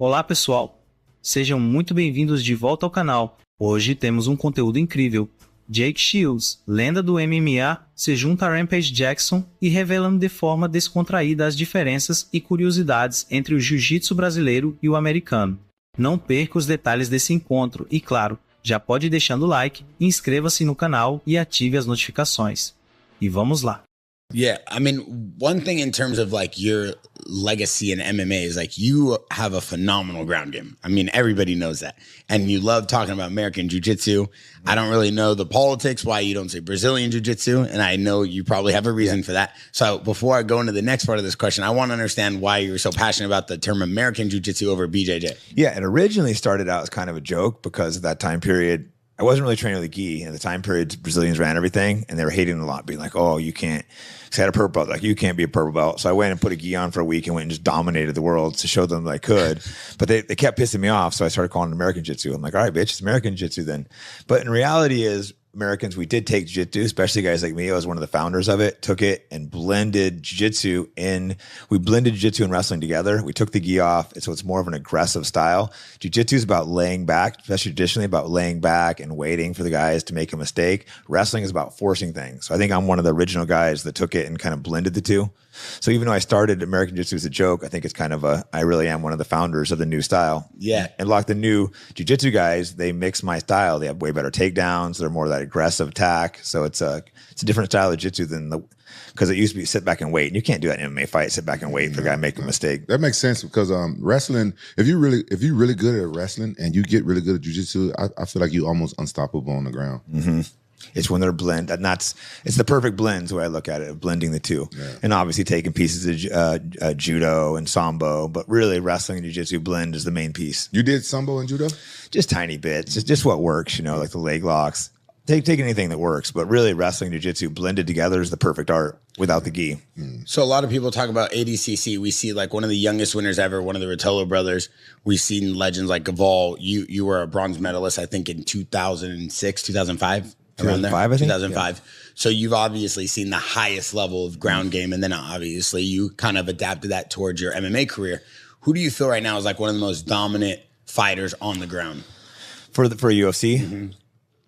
Olá pessoal, sejam muito bem-vindos de volta ao canal. Hoje temos um conteúdo incrível. Jake Shields, lenda do MMA, se junta a Rampage Jackson e revelando de forma descontraída as diferenças e curiosidades entre o jiu-jitsu brasileiro e o americano. Não perca os detalhes desse encontro e, claro, já pode ir deixando o like, inscreva-se no canal e ative as notificações. E vamos lá! Yeah, I mean, one thing in terms of like your legacy in MMA is like you have a phenomenal ground game. I mean, everybody knows that. And you love talking about American Jiu-Jitsu. I don't really know the politics, why you don't say Brazilian Jiu-Jitsu. And I know you probably have a reason for that. So before I go into the next part of this question, I want to understand why you're so passionate about the term American Jiu-Jitsu over BJJ. Yeah, it originally started out as kind of a joke because at that time period, I wasn't really training with a gi. In the time period, Brazilians ran everything, and they were hating a lot, being like, oh, you can't. Because I had a purple belt. Like, you can't be a purple belt. So I went and put a gi on for a week and went and just dominated the world to show them that I could. But they kept pissing me off, so I started calling it American Jiu-Jitsu. I'm like, all right, bitch, it's American Jiu-Jitsu then. But in reality is, Americans, we did take jiu-jitsu, especially guys like me. I was one of the founders of it, took it and blended jiu-jitsu in. We blended jiu-jitsu and wrestling together. We took the gi off. So it's more of an aggressive style. Jiu-jitsu is about laying back, especially traditionally about laying back and waiting for the guys to make a mistake. Wrestling is about forcing things. So I think I'm one of the original guys that took it and kind of blended the two. So even though I started American Jiu-Jitsu as a joke, I think it's kind of I really am one of the founders of the new style. Yeah. And like the new Jiu-Jitsu guys, they mix my style. They have way better takedowns. They're more of that aggressive attack. So it's a different style of Jiu-Jitsu than because it used to be sit back and wait. And you can't do that in an MMA fight, sit back and wait for a guy to make a mistake. That makes sense because wrestling, if you're really good at wrestling and you get really good at Jiu-Jitsu, I feel like you're almost unstoppable on the ground. Mm-hmm. It's when they're blend, and it's the perfect blend. Is the way I look at it, of blending the two, and obviously taking pieces of judo and sambo, but really wrestling and jiu-jitsu blend is the main piece. You did sambo and judo? Just tiny bits, just what works, like the leg locks. Take anything that works, but really wrestling and jiu-jitsu blended together is the perfect art without the gi. So a lot of people talk about ADCC. We see like one of the youngest winners ever, one of the Rotolo brothers. We've seen legends like Gaval. You were a bronze medalist, I think, in 2006, 2005. Around there, 2005. Yeah. So you've obviously seen the highest level of ground game, and then obviously you kind of adapted that towards your MMA career. Who do you feel right now is like one of the most dominant fighters on the ground for UFC? Mm-hmm.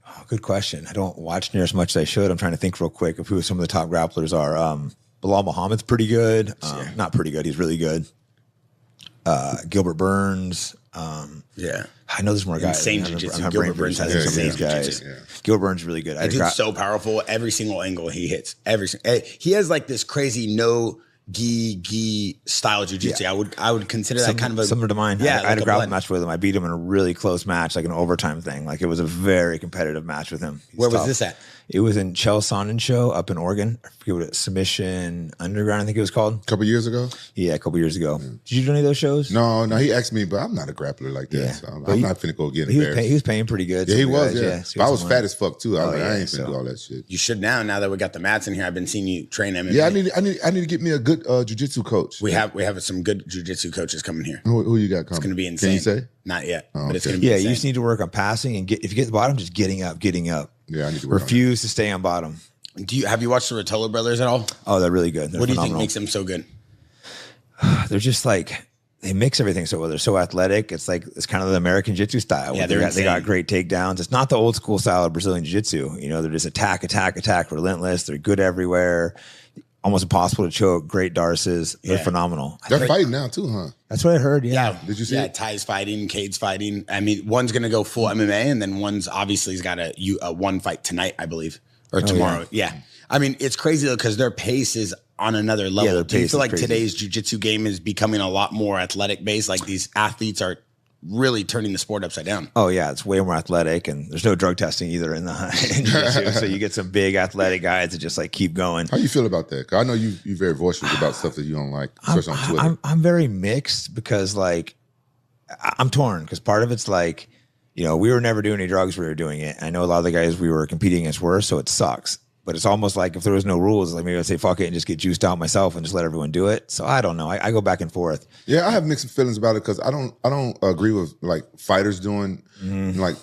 Oh, good question. I don't watch near as much as I should. I'm trying to think real quick of who some of the top grapplers are. Bilal Muhammad's pretty good. Not pretty good. He's really good. Gilbert Burns. Yeah. I know there's more guys. Insane jiu-jitsu. Gilbert Burns has insane guys. Yeah. Gilbert Burns is really good. That dude's so powerful. Every single angle he hits. He has like this crazy no gi style jiu-jitsu. Yeah. I would consider that kind of a similar to mine. Yeah, I had a grappling match with him. I beat him in a really close match, like an overtime thing. Like it was a very competitive match with him. Where was this at? It was in Chell Sonnen show up in Oregon. I forget what Submission Underground, I think it was called. A couple years ago? Yeah, a couple years ago. Did you do any of those shows? No, he asked me, but I'm not a grappler like that. Yeah. So I'm not finna go get embarrassed. He was paying pretty good. Yeah, he was, yeah. But I was fat as fuck too. I ain't finna do all that shit. You should now that we got the mats in here. I've been seeing you train MMA. Yeah, I need to get me a good jiu-jitsu coach. We have some good jiu-jitsu coaches coming here. Who you got coming? It's going to be insane. Can you say? Not yet, but okay. It's going to be insane. You just need to work on passing and if you get to the bottom, just getting up. Yeah, I need to work Refuse to stay on bottom. Have you watched the Rotolo brothers at all? Oh, they're really good. What do you think makes them so good? They're just like, they mix everything so well. They're so athletic. It's kind of the American Jiu-Jitsu style. Yeah, they got great takedowns. It's not the old school style of Brazilian Jiu-Jitsu. They're just attack, relentless. They're good everywhere. Almost impossible to choke. Great darces. They're phenomenal. They're fighting now too, huh? That's what I heard. Yeah. Did you see it? Ty's fighting, Cade's fighting. I mean, one's going to go full MMA, and then one's obviously got a one fight tonight, I believe, or tomorrow. Yeah. I mean, it's crazy though because their pace is on another level. Yeah, do you feel like today's jiu-jitsu game is becoming a lot more athletic based? Like these athletes are really turning the sport upside down. Oh yeah, it's way more athletic, and there's no drug testing either in jiu-jitsu. So you get some big athletic guys that just like keep going. How you feel about that? 'Cause I know you're very voiceless about stuff that you don't like, especially on Twitter. I'm very mixed because like I'm torn because part of it's like, we were never doing any drugs, we were doing it. I know a lot of the guys we were competing against were, so it sucks. But it's almost like if there was no rules, like maybe I'd say fuck it and just get juiced out myself and just let everyone do it. So I don't know. I go back and forth. Yeah, I have mixed feelings about it because I don't agree with like fighters doing like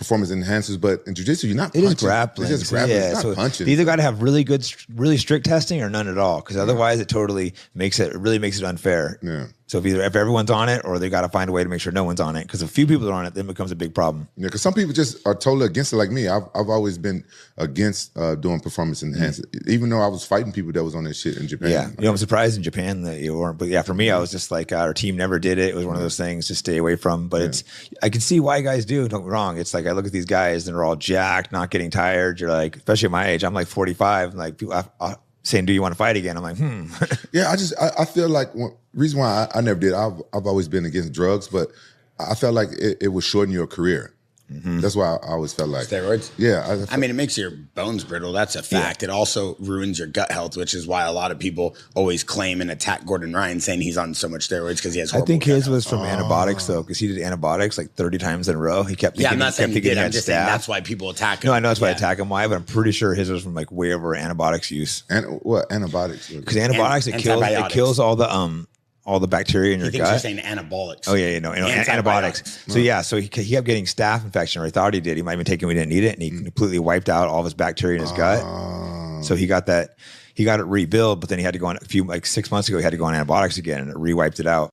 performance enhancers, but in jiu-jitsu, you're not punching. It is grappling. It's just grappling. Yeah, it's not punching. You either got to have really good, really strict testing or none at all, because otherwise it totally really makes it unfair. Yeah. So if everyone's on it, or they got to find a way to make sure no one's on it, because if a few people are on it, then it becomes a big problem. Yeah, because some people just are totally against it. Like me, I've always been against doing performance enhancement, even though I was fighting people that was on that shit in Japan. Yeah, I'm surprised in Japan that you weren't. But yeah, for me, I was just like, our team never did it. It was one of those things to stay away from. But I can see why guys do. Don't get me wrong. It's like I look at these guys and they're all jacked, not getting tired. You're like, especially at my age, I'm like 45. Like people saying, "Do you want to fight again?" I'm like, Yeah, I feel like reason why I never did. I've always been against drugs, but I felt like it would shorten your career. That's why I always felt like steroids. Yeah, I mean, it makes your bones brittle. That's a fact. It also ruins your gut health, which is why a lot of people always claim and attack Gordon Ryan, saying he's on so much steroids because he has. I think his was from antibiotics though, because he did antibiotics like 30 times in a row. He kept. I'm not saying he did. I'm just saying that's why people attack him. No, I know that's why I attack him. Why? But I'm pretty sure his was from like way over antibiotics use. And what antibiotics? Because antibiotics it kills all the bacteria in your gut. You're saying anabolics. Oh yeah, antibiotics. So so he kept getting staph infection, or he thought he did. He might have been taking, we didn't need it, and he completely wiped out all of his bacteria in his gut. So he got that. He got it rebuilt, but then he had to go on 6 months ago. He had to go on antibiotics again, and it re-wiped it out.